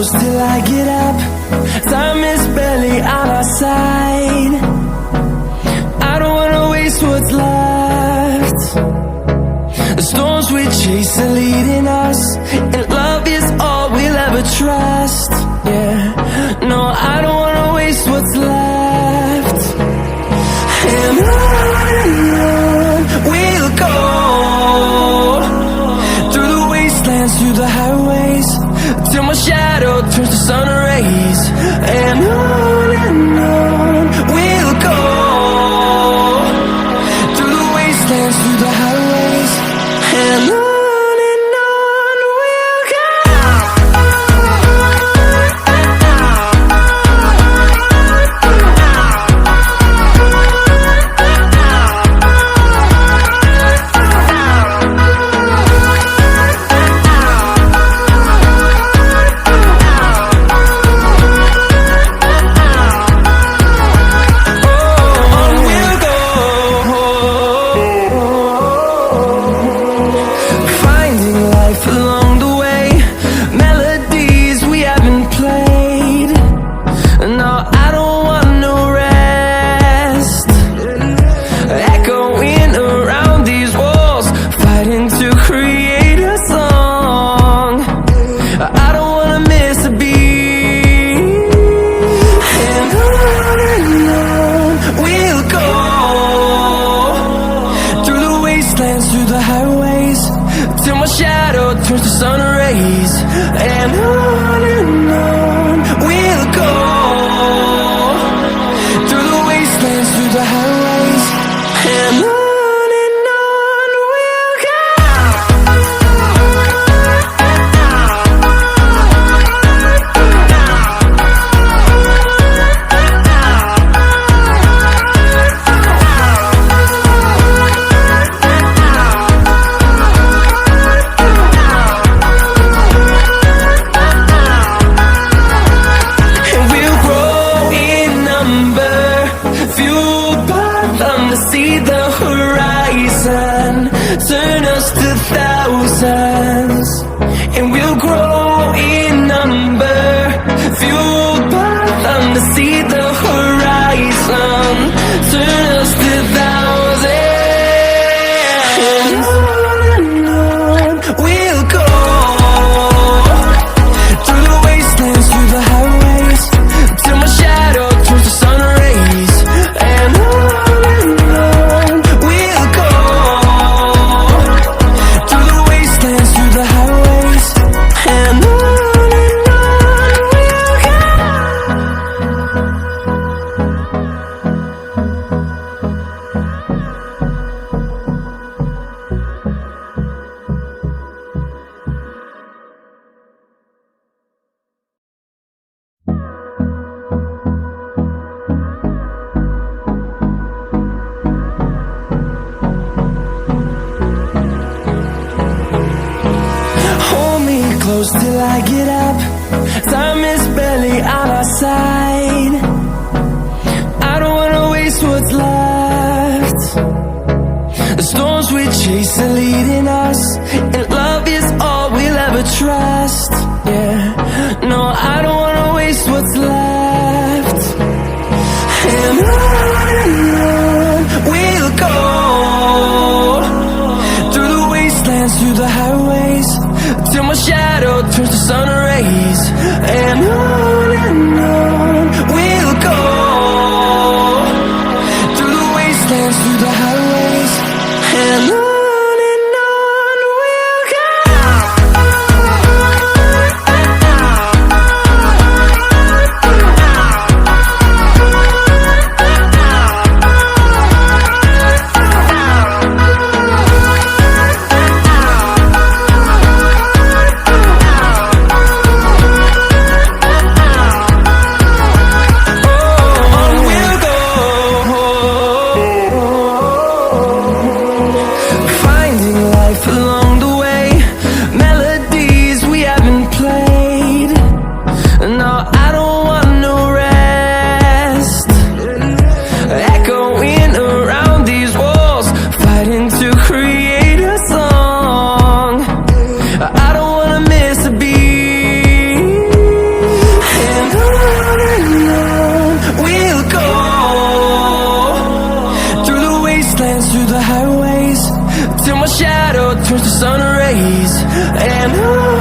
close till I get up. Time is barely on our side. I don't wanna waste what's left. The storms we chase are leading us, and love is all we'll ever trust. Yeah, no, I don't wanna waste what's left. And on we'll go, through the wastelands, through the highways, till my shadow turns to sun rays. And on we'll go, through the wastelands, through the highways, and on we'll go. Through the highways, till my shadow turns to sun rays. And on we'll go, through the wastelands, through the highways, and on we'll go. See the horizon turn us to thousands, and we'll grow in number, fueled by them. To see the horizon turn us to thousands, and on we'll go, through the wastelands, through the highways, till my shadow turns to sun rays. And close till I get up. Time is barely on our side. I don't wanna waste what's left. The storms we chase are leading us, and love is all we'll ever trust. Yeah, no, I don't wanna waste what's left. And on we'll go, through the wastelands, through the highways, till my shadow turns to sun rays. And on we'll go, through the wastelands, through the highways, and on turns to sun rays, and